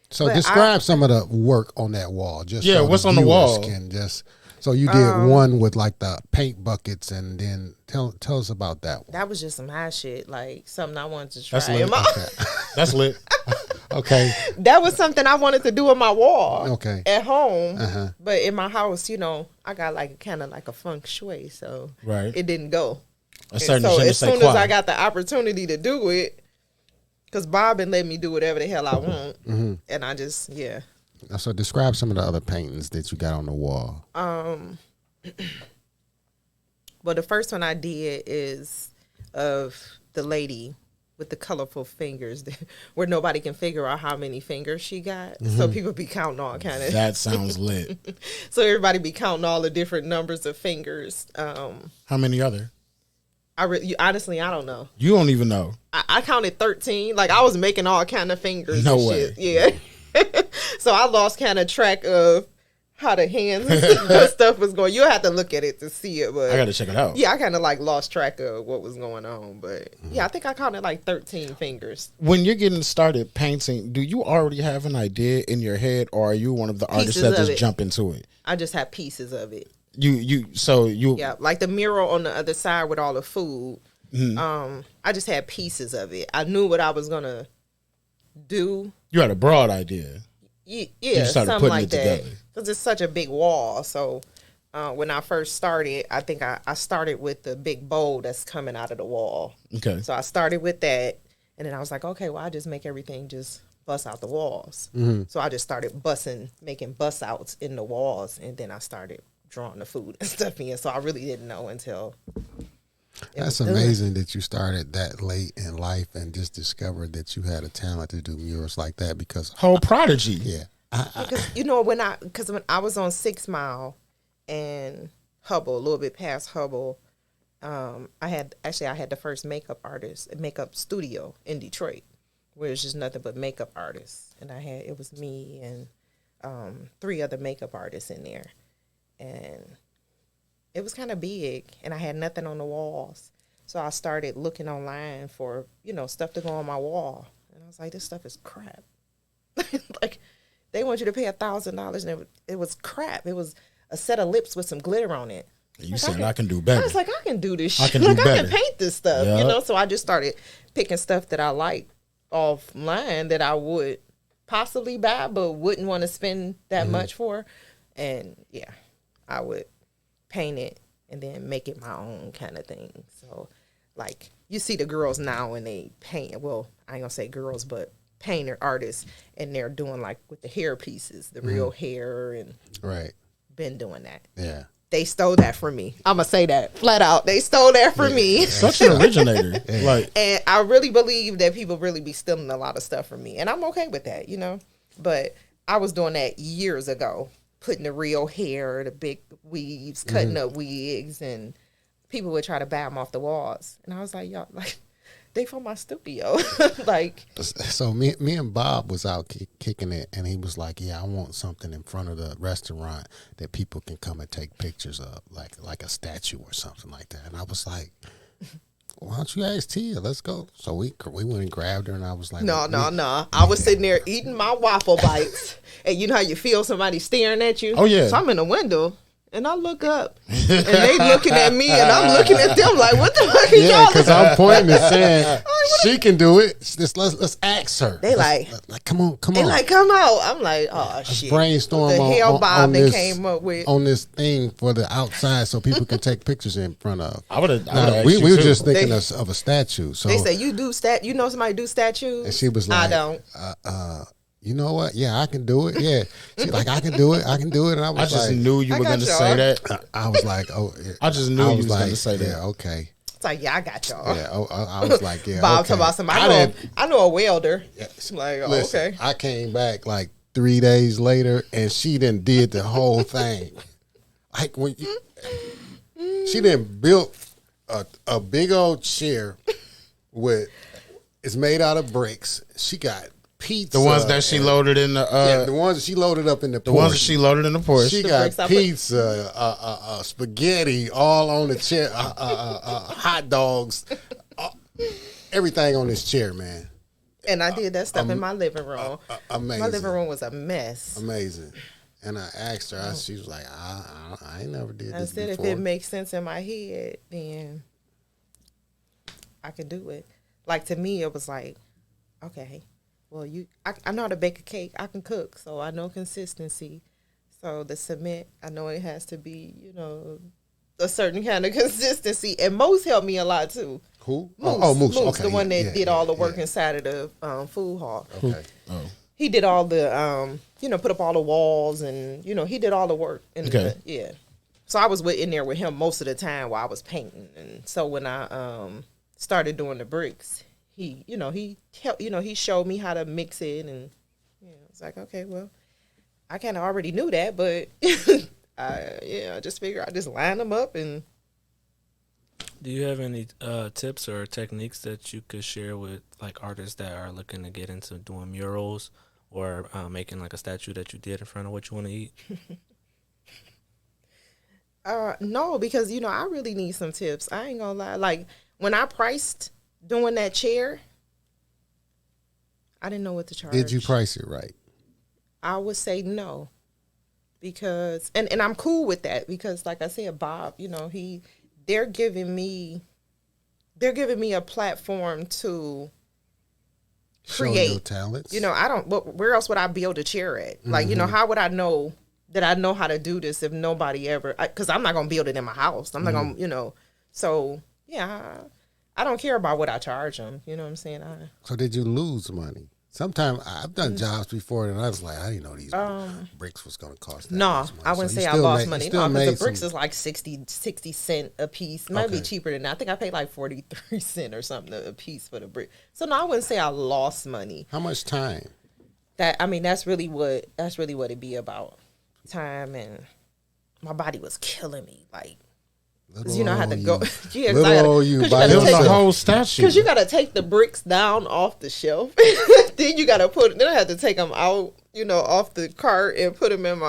So but describe some of the work on that wall. Just so what's the on the wall? So you did one with like the paint buckets, and then tell us about that one. That was just some high shit, like something I wanted to try. That's lit. That's lit. Okay. That was something I wanted to do on my wall. Okay. At home, but in my house, you know, I got like kind of like a feng shui, so it didn't go. So as soon as I got the opportunity to do it, because Bob and let me do whatever the hell I want, and I just So describe some of the other paintings that you got on the wall. Well, the first one I did is of the lady with the colorful fingers, where nobody can figure out how many fingers she got. So people be counting all kind of. That sounds lit. So everybody be counting all the different numbers of fingers. How many other? Honestly, I don't know. You don't even know. I counted 13. Like, I was making all kind of fingers. No and way. Shit. Yeah. So I lost kind of track of how the hands and stuff was going. You'll have to look at it to see it. But I got to check it out. Yeah, I kind of like lost track of what was going on. But yeah, I think I counted like 13 fingers. When you're getting started painting, do you already have an idea in your head, or are you one of the artists that just jump into it? I just have pieces of it. Yeah, like the mural on the other side with all the food. I just had pieces of it. I knew what I was gonna do. You had a broad idea. Yeah, something like that. Because it's such a big wall. So when I first started, I think I started with the big bowl that's coming out of the wall. Okay. So I started with that, and then I was like, okay, well, I just make everything just bust out the walls. So I just started making bust outs in the walls, and then I started drawing the food and stuff in. So I really didn't know until. That's amazing that you started that late in life and just discovered that you had a talent to do murals like that, because whole prodigy. Yeah. Because you know, when I was on 6 Mile and Hubble, a little bit past Hubble, I had the first makeup studio in Detroit, where it's just nothing but makeup artists, and it was me and 3 other makeup artists in there, and it was kind of big, and I had nothing on the walls. So I started looking online for, stuff to go on my wall. And I was like, this stuff is crap. Like, they want you to pay $1,000, and it was crap. It was a set of lips with some glitter on it. You said I can do better. I was like, I can do this I shit. can do Like, I better. can paint this stuff, Yeah. you know? So I just started picking stuff that I like offline that I would possibly buy, but wouldn't want to spend that much for. And yeah, I would paint it and then make it my own kind of thing. So, like, you see the girls now when they paint, well, I ain't gonna say girls, but painter artists, and they're doing like with the hair pieces, the real hair, and Right. been doing that. Yeah. They stole that from me. I'm gonna say that flat out. They stole that from me. Such an originator. Like, And I really believe that people really be stealing a lot of stuff from me. And I'm okay with that, you know? But I was doing that years ago, putting the real hair, the big weaves, cutting up wigs, and people would try to buy them off the walls. And I was like, y'all, like, they from my studio. Like, So me and Bob was out kicking it, and he was like, "Yeah, I want something in front of the restaurant that people can come and take pictures of, like a statue or something like that." And I was like, "Why don't you ask Tia? Let's go." So we went and grabbed her, and I was like, no. I was sitting there eating my waffle bites. And you know how you feel somebody staring at you? Oh, yeah. So I'm in the window. And I look up, and they looking at me, and I'm looking at them like, "What the fuck are Yeah, y'all?" because I'm pointing and saying she can do it. Let's ask her. They Let's, come on. They like, "Come out." I'm like, "Oh shit!" Brainstorm the on, hell on, Bob on that this, came up with. on this thing for the outside so people can take pictures in front of. I would have. We were just thinking of a statue. So They say you do You know somebody do statues? and she was like, I don't. You know what? Yeah, I can do it. Yeah, she's like, I can do it. And I was I just like, knew you I were got going to y'all. say that. I was like, oh, yeah. I just knew you was gonna say that. Yeah, okay. It's like, yeah, I got y'all. Yeah, I was like, yeah. Bob okay. talking about somebody. I know a welder. I'm like, oh, Listen, okay. I came back like 3 days later, and she done did the whole thing. Like when she done built a big old chair it's made out of bricks. She got pizza. The ones that she loaded in the. The ones that she loaded up in the The ones that she loaded in the Porsche. She got pizza, spaghetti, all on the chair, hot dogs, everything on this chair, man. And I did that stuff in my living room. Amazing. My living room was a mess. Amazing. And I asked her, she was like, I ain't never did I this said, before. if it makes sense in my head, then I can do it. Like, to me, it was like, okay, well, I know how to bake a cake. I can cook, so I know consistency. So the cement, I know it has to be, you know, a certain kind of consistency. And Moose helped me a lot, too. Who? Moose. Moose. Moose, Okay, the one that did all the work yeah. inside of the food hall. Okay. Oh. He did all the, put up all the walls and, he did all the work. Okay. Yeah. So I was in there with him most of the time while I was painting. And so when I started doing the bricks, he helped, he showed me how to mix it. And it's like, okay, well, I kind of already knew that, but I just figured I'd just line them up. And Do you have any tips or techniques that you could share with like artists that are looking to get into doing murals or making like a statue that you did in front of what you want to eat? No, because I really need some tips. I ain't gonna lie. Like when I priced doing that chair, I didn't know what to charge. Did you price it right? I would say no, because and I'm cool with that because, like I said, Bob, they're giving me a platform to create. Show your talents. I don't. Where else would I build a chair at? Like, how would I know that I know how to do this if nobody ever? Because I'm not gonna build it in my house. I'm not gonna, So yeah, I don't care about what I charge them. You know what I'm saying? So did you lose money? Sometimes I've done jobs before, and I was like, I didn't know these bricks was going to cost that No, much money. I wouldn't So say you I still lost made- money. you still No, because made the bricks some- is like 60 cents a piece. Might be Okay. cheaper than that. I think I paid like 43 cents or something a piece for the brick. So no, I wouldn't say I lost money. How much time? That's really what it be about. Time, and my body was killing me. Like, because I had to go. Yeah, Little old you, by It was yourself. a whole statue. because you got to take the bricks down off the shelf. Then you got to then I had to take them out, off the cart and put them in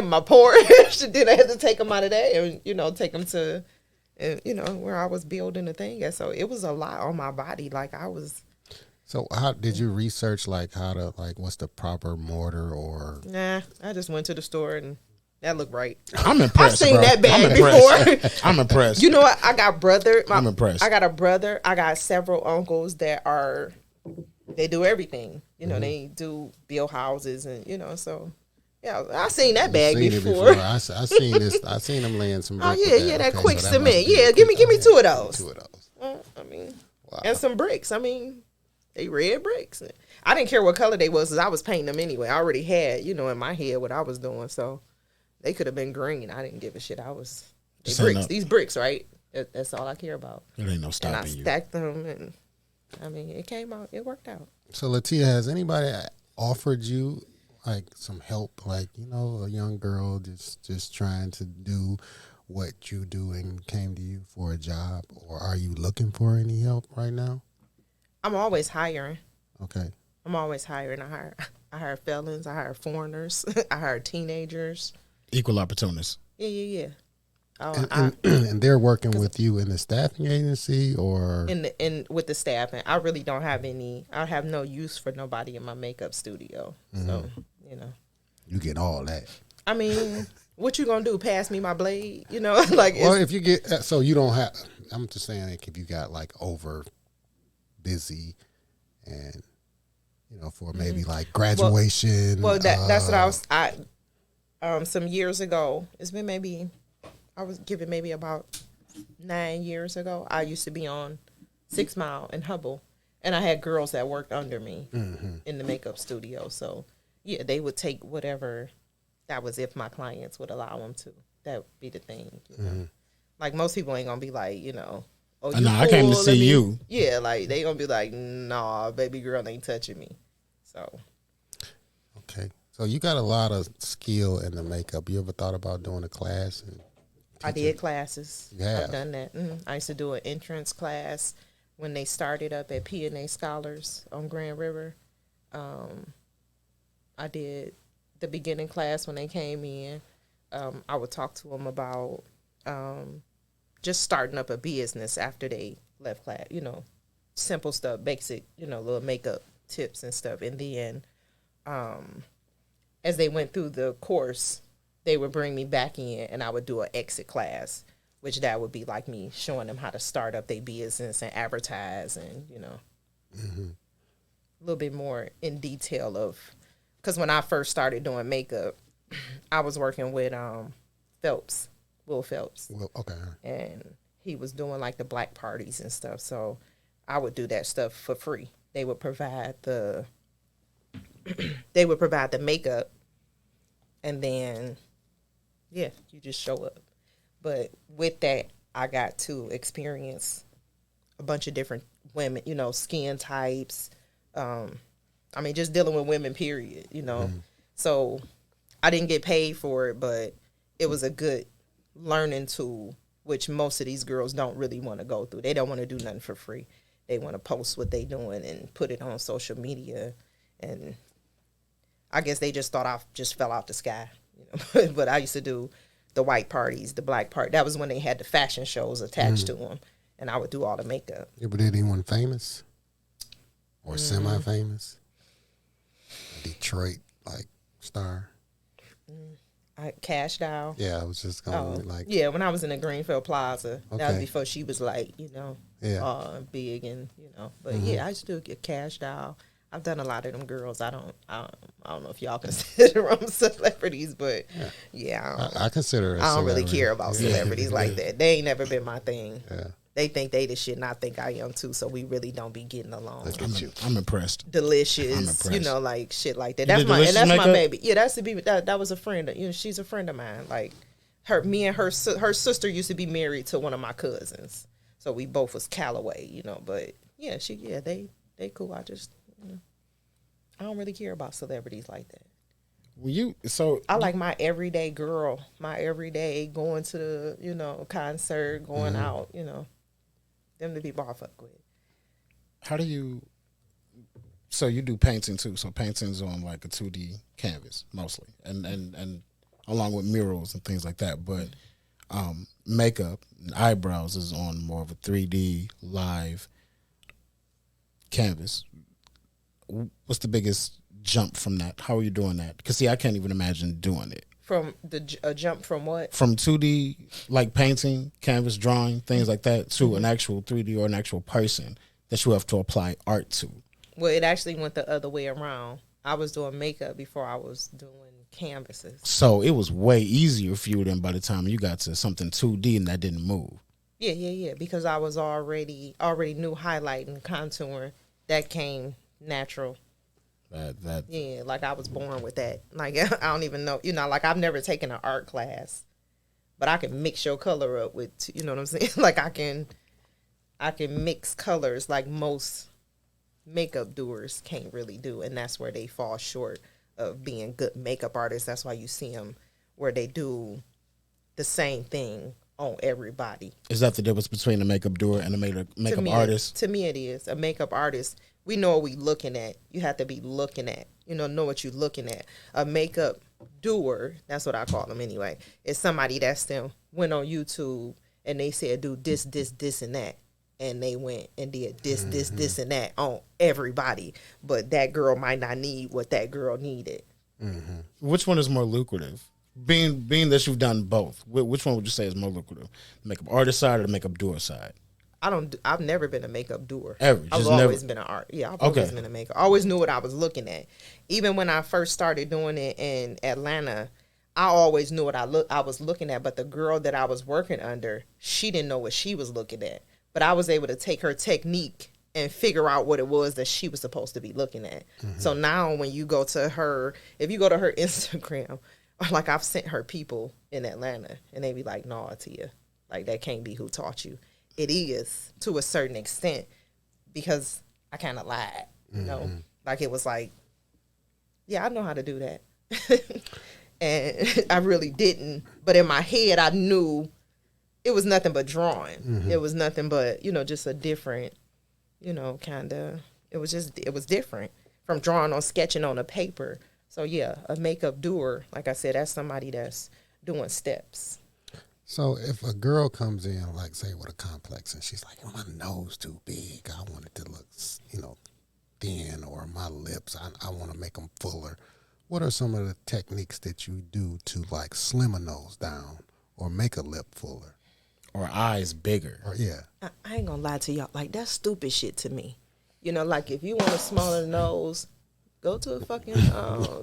my porch. Then I had to take them out of there and, take them to, where I was building the thing. And so it was a lot on my body. Like I was. So how did you research how to what's the proper mortar or? Nah, I just went to the store and That look right. I'm impressed. I've seen bro. that bag I'm impressed. before. I'm impressed. You know what? I got brother. I'm impressed. I got a brother. I got several uncles that are. They do everything. You know, they do build houses and so. Yeah, I seen that bag Seen it before. I seen this. I seen them laying some. Oh brick yeah, with yeah, that Okay, quick so that cement. must be Yeah, give me two of those. Two of those. I mean, Wow. and some bricks. I mean, they red bricks. I didn't care what color they was, 'cause I was painting them anyway. I already had, in my head what I was doing, so they could have been green. I didn't give a shit. I was bricks. These bricks, right? That's all I care about. There ain't no And stopping I you. stacked them, and I mean, it came out. It worked out. So Latia, has anybody offered you like some help, like a young girl just trying to do what you do and came to you for a job, or are you looking for any help right now? I'm always hiring. Okay. I'm always hiring. I hire felons. I hire foreigners. I hire teenagers. Equal opportunists. Yeah. And they're working with you in the staffing agency, or in with the staff, and I really don't have any. I have no use for nobody in my makeup studio. So you get all that. I mean, what you gonna do? Pass me my blade? Like. Well, if you get so you don't have. I'm just saying, like, if you got like over busy, and for maybe like graduation. Well, that's what I was. Some years ago, it's been maybe. I was given maybe about 9 years ago. I used to be on 6 Mile in Hubble, and I had girls that worked under me in the makeup studio. So, yeah, they would take whatever. That was if my clients would allow them to. That would be the thing. Like, most people ain't going to be like, oh, you No, cool, I came to see you. Yeah, like, they going to be like, nah, baby girl ain't touching me. So. Okay. So you got a lot of skill in the makeup. You ever thought about doing a class? I did classes. Yeah. I've done that. I used to do an entrance class when they started up at P&A Scholars on Grand River. I did the beginning class when they came in. I would talk to them about just starting up a business after they left class, simple stuff, basic, little makeup tips and stuff. And then as they went through the course, they would bring me back in and I would do an exit class, which that would be like me showing them how to start up their business and advertise and, a little bit more in detail of, because when I first started doing makeup, I was working with Will Phelps. Well, okay. And he was doing like the black parties and stuff. So I would do that stuff for free. They would provide the makeup, and then you just show up. But with that, I got to experience a bunch of different women, skin types. Just dealing with women, period, So I didn't get paid for it, but it was a good learning tool, which most of these girls don't really want to go through. They don't want to do nothing for free. They want to post what they doing and put it on social media. And I guess they just thought I just fell out the sky. But I used to do the white parties, the black part. That was when they had the fashion shows attached to them. And I would do all the makeup. You ever did anyone famous? Or semi-famous? Detroit, like, star? Cash Doll. Yeah, I was just going Yeah, when I was in the Greenfield Plaza. That was Okay. before she was like, big and, But yeah, I used to do Cash Doll. I've done a lot of them girls. I don't know if y'all consider them celebrities, but I consider it. I don't really care about celebrities like that. They ain't never been my thing. Yeah. They think they the shit, and I think I am too. So we really don't be getting along. I'm impressed. Delicious, I'm impressed. like shit like that. You That's did my Delicious my makeup? baby. Yeah, that was a friend. She's a friend of mine. Like me and her sister used to be married to one of my cousins. So we both was Calloway, But yeah, they cool. I just I don't really care about celebrities like that. I like my everyday girl, my everyday going to the, concert, going out, them the people I fuck with. How do you? So you do painting too. So painting's on like a 2D canvas mostly, and along with murals and things like that. But makeup and eyebrows is on more of a 3D live canvas. What's the biggest jump from that? How are you doing that? Because see, I can't even imagine doing it. From a jump from what? From 2D, like painting, canvas drawing, things like that, to an actual 3D or an actual person that you have to apply art to. Well, it actually went the other way around. I was doing makeup before I was doing canvases. So it was way easier for you than by the time you got to something 2D and that didn't move. Yeah. Because I was already knew highlighting, contouring. That came natural. Yeah, like I was born with that. Like I don't even know, like I've never taken an art class, but I can mix your color up with, you know what I'm saying? Like I can mix colors like most makeup doers can't really do, and that's where they fall short of being good makeup artists. That's why you see them where they do the same thing on everybody. Is that the difference between a makeup doer and a makeup artist? To me, it is. A makeup artist, we know what we looking at. You have to be looking at, know what you're looking at. A makeup doer, that's what I call them anyway, is somebody that's them went on YouTube and they said do this, and that. And they went and did this, and that on everybody. But that girl might not need what that girl needed. Mm-hmm. Which one is more lucrative? Being that you've done both, which one would you say is more lucrative? The makeup artist side or the makeup doer side? I've never been a makeup doer. Ever? I've always been an art. Yeah, I've always been a makeup. I always knew what I was looking at. Even when I first started doing it in Atlanta, I always knew what I was looking at. But the girl that I was working under, she didn't know what she was looking at. But I was able to take her technique and figure out what it was that she was supposed to be looking at. Mm-hmm. So now when you go to her, if you go to her Instagram, like I've sent her people in Atlanta and they be like, no, Tia, like that can't be who taught you. It is to a certain extent because I kind of lied, you know, like it was like, yeah, I know how to do that. And I really didn't. But in my head, I knew it was nothing but drawing. Mm-hmm. It was nothing but, just a different, kind of, it was different from drawing on, sketching on a paper. So yeah, a makeup doer, like I said, that's somebody that's doing steps. So if a girl comes in, like say with a complex, and she's like, my nose too big, I want it to look, thin, or my lips, I want to make them fuller. What are some of the techniques that you do to like slim a nose down or make a lip fuller? Or eyes bigger. Or, yeah. I ain't gonna lie to y'all. Like, that's stupid shit to me. Like, if you want a smaller nose, go to a fucking,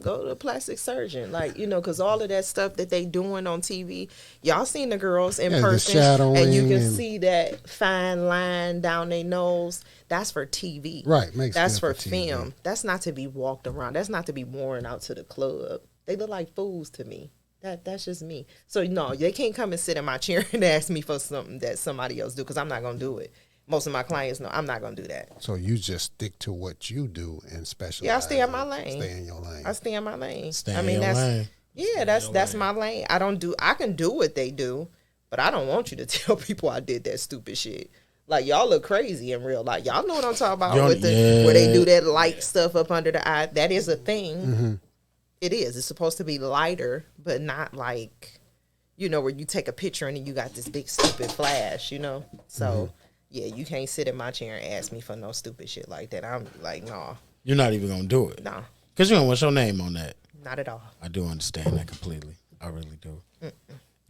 go to a plastic surgeon. Like, because all of that stuff that they doing on TV, y'all seen the girls in person. And you can see that fine line down their nose. That's for TV. Right. That's for film. That's not to be walked around. That's not to be worn out to the club. They look like fools to me. That's just me. So no, they can't come and sit in my chair and ask me for something that somebody else do because I'm not gonna do it. Most of my clients know I'm not gonna do that. So you just stick to what you do and specialize. Yeah, I stay in my lane. Stay in your lane. I stay in my lane. Lane. Yeah, that's my lane. I can do what they do, but I don't want you to tell people I did that stupid shit. Like y'all look crazy in real life. Y'all know what I'm talking about where they do that light stuff up under the eye. That is a thing. Mm-hmm. It is. It's supposed to be lighter, but not like, where you take a picture and then you got this big stupid flash, So, yeah, you can't sit in my chair and ask me for no stupid shit like that. I'm like, nah. You're not even going to do it? Nah. Because you don't want your name on that. Not at all. I do understand that completely. I really do.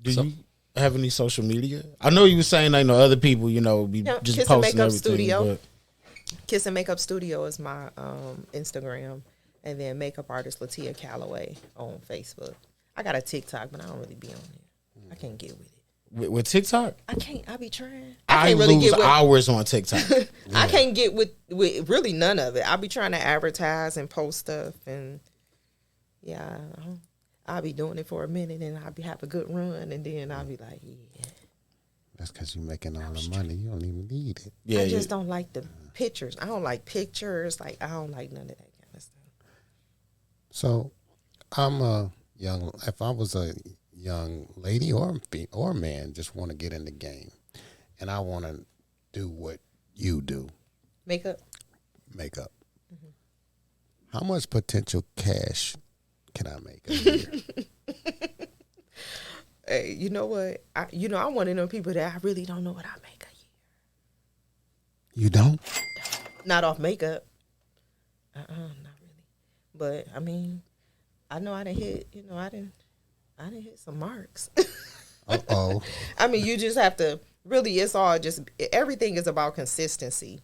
Do you have any social media? I know you were saying, other people, be just Kiss posting and Makeup everything. Studio. But... Kiss and Makeup Studio is my Instagram. And then makeup artist Latia Calloway on Facebook. I got a TikTok, but I don't really be on there. I can't get with it. With TikTok? I can't. I be trying. I can't really lose get with hours on TikTok. I can't get with really none of it. I be trying to advertise and post stuff, and yeah, I'll be doing it for a minute, and I'll have a good run, and then I'll be like, yeah. That's because you're making all the money. You don't even need it. Yeah, I just don't like the pictures. I don't like pictures. Like I don't like none of that. So, if I was a young lady or man, just want to get in the game, and I want to do what you do, makeup. Mm-hmm. How much potential cash can I make a year? Hey, you know what? I'm one of them people that I really don't know what I make a year. You don't? Not off makeup. Not really. But I mean, I know I done hit. I I didn't hit some marks. Uh-oh. I mean, you just have to really, it's all just, everything is about consistency.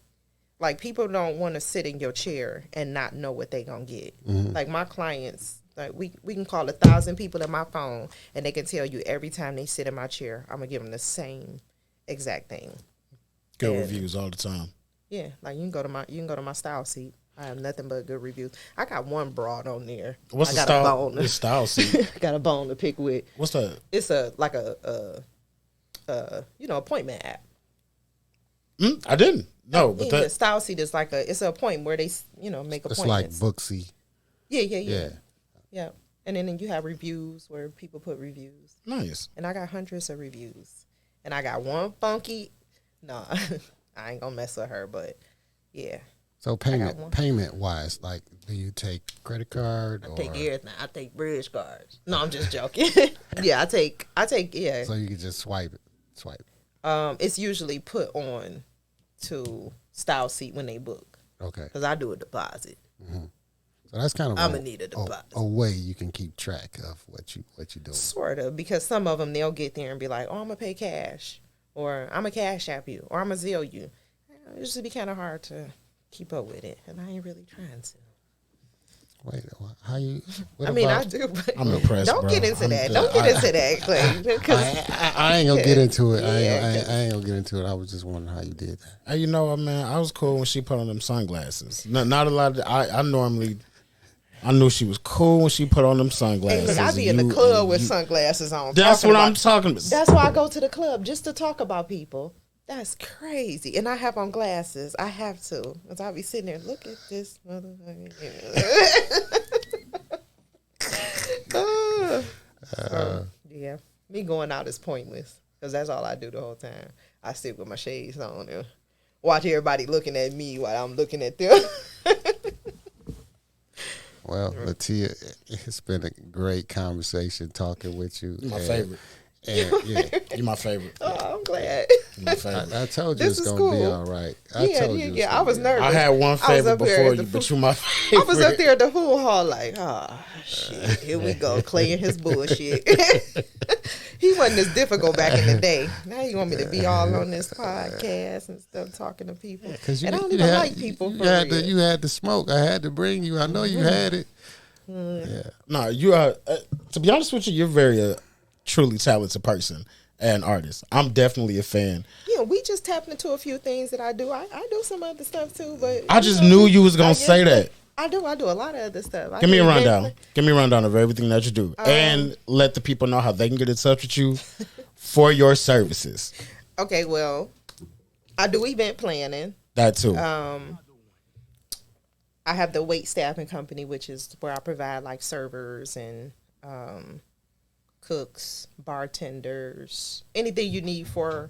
Like, people don't want to sit in your chair and not know what they going to get. Like, my clients, like, we can call 1,000 people in my phone, and they can tell you every time they sit in my chair, I'm going to give them the same exact thing. Good reviews all the time. Yeah, like, you can go to my style seat. I have nothing but good reviews. I got one broad on there. What's I the got style? a bone. The style seat. I got a bone to pick with. What's that? It's a appointment app. I didn't. No, but The that. style seat is like it's an appointment where they make It's appointments. like Booksy. Yeah. And then you have reviews where people put reviews. Nice. And I got hundreds of reviews. And I got one funky. No, I ain't gonna mess with her, but yeah. So payment wise, like, do you take credit card? I take everything. I take bridge cards. No, I'm just joking. Yeah, I take. Yeah. So you can just swipe. It's usually put on to style seat when they book. Okay. Because I do a deposit. So that's kind of I'ma need a deposit. a way you can keep track of what you doing. Sort of, because some of them, they'll get there and be like, oh, I'm going to pay cash, or I'm going to cash app you, or I'm going to Zelle you. It used to be kind of hard to keep up with it, and I ain't really trying to. Wait, how you? I do, but I'm impressed. don't get into that. Don't get into that, Clay. I ain't gonna get into it. I ain't gonna get into it. I was just wondering how you did that. Hey, you know what, man? I was cool when she put on them sunglasses. Not a lot of. I knew she was cool when she put on them sunglasses. Hey, I be in the club with sunglasses on. That's what I'm talking about. That's why I go to the club, just to talk about people. That's crazy. And I have on glasses. I have to. Because I'll be sitting there, look at this motherfucker. Yeah. Me going out is pointless. Because that's all I do the whole time. I sit with my shades on and watch everybody looking at me while I'm looking at them. Well, Latia, it's been a great conversation talking with you. You're my favorite. And You're my favorite. Oh, I'm glad. You're my favorite. I told you This it's is gonna be cool. all right. I was nervous. I had one favorite up here before at you, the but you're my favorite. I was up there at the food hall like, shit, here we go, Clay and his bullshit. He wasn't as difficult back in the day. Now you want me to be all on this podcast and stuff, talking to people. And I don't even like people for real. You had the smoke. I had to bring you. I know you had it. Yeah. No, you are. To be honest with you, you're very truly talented person and artist. I'm definitely a fan. Yeah, we just tapped into a few things that I do. I do some other stuff too, but I just knew you was gonna say that. I do a lot of other stuff. Give me a rundown. Give me a rundown of everything that you do, and let the people know how they can get in touch with you for your services. Okay, well, I do event planning. That too. I have the wait staffing company, which is where I provide like servers and cooks, bartenders, anything you need to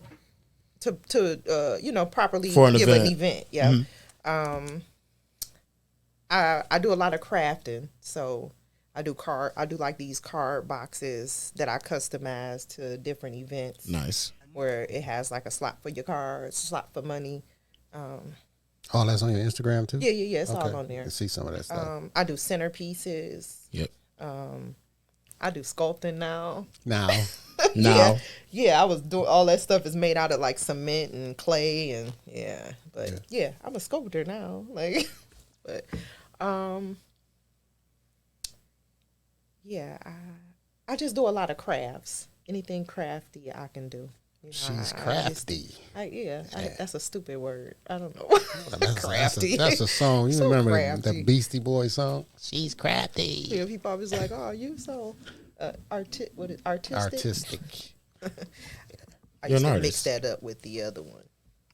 properly give an event. Yeah. Mm-hmm. I do a lot of crafting, so I do like these card boxes that I customize to different events. Nice. Where it has like a slot for your cards, slot for money. Oh, that's on your Instagram too? Yeah. It's all on there. I see some of that stuff. I do centerpieces. Yep. I do sculpting now. Now. Yeah, I was doing all that stuff is made out of like cement and clay and I'm a sculptor now. Like, but I just do a lot of crafts. Anything crafty I can do. You know, She's crafty. That's a stupid word. I don't know. Crafty. That's a song. You So remember crafty. that Beastie Boy song? She's crafty. Yeah, people always like, "Oh, you so artistic." Artistic. I You're used an to artist. mix that up with the other one.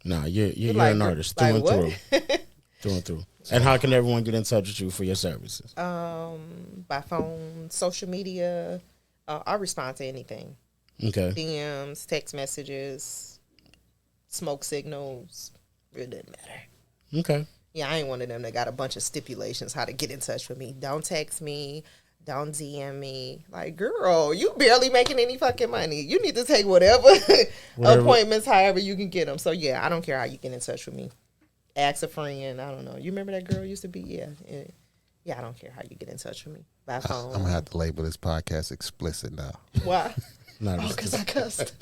Nah, you're Like, an artist like through and what? through. Through and through. And how can everyone get in touch with you for your services? By phone, social media. I respond to anything. Okay. DMs, text messages, smoke signals. It doesn't matter. Okay. Yeah, I ain't one of them that got a bunch of stipulations how to get in touch with me. Don't text me. Don't DM me. Like, girl, you barely making any fucking money. You need to take whatever. Appointments, however you can get them. So, yeah, I don't care how you get in touch with me. Ask a friend. I don't know. You remember that girl used to be? Yeah. Yeah, I don't care how you get in touch with me by phone. I'm gonna have to label this podcast explicit now. Why? No, Oh, because I cussed.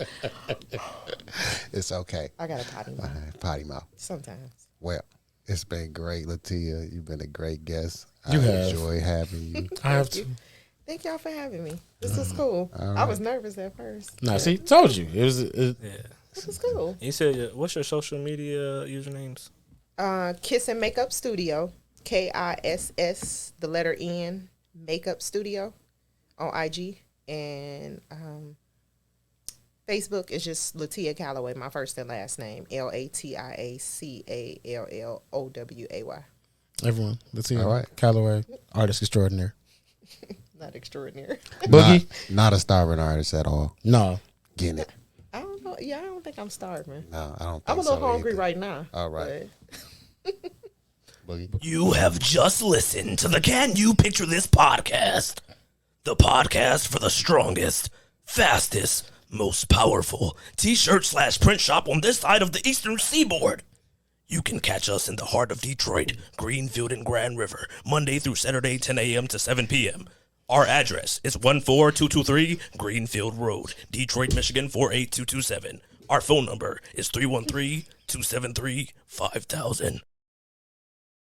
It's okay. I got a potty mouth Potty mouth. sometimes. Well, it's been great, Latia. You've been a great guest. You I have. enjoy having you. I have to. Thank y'all for having me. This was cool. I was nervous at first. Nah, see, told you. Yeah. This was cool. You said what's your social media usernames? Kiss and Makeup Studio. KISS, the letter N, Makeup Studio on IG. And Facebook is just Latia Calloway, my first and last name. LatiaCalloway. Everyone, let's see. All right. Calloway, artist extraordinaire. Not extraordinary. Boogie? Not a starving artist at all. No. Getting it. I don't know. Yeah, I don't think I'm starving. No, I don't think I'm a little so hungry either. right now. All right. Boogie. You have just listened to the Can You Picture This podcast? The podcast for the strongest, fastest, most powerful t-shirt/print shop on this side of the Eastern Seaboard. You can catch us in the heart of Detroit, Greenfield and Grand River, Monday through Saturday, 10 a.m. to 7 p.m. Our address is 14223 Greenfield Road, Detroit, Michigan 48227. Our phone number is 313-273-5000.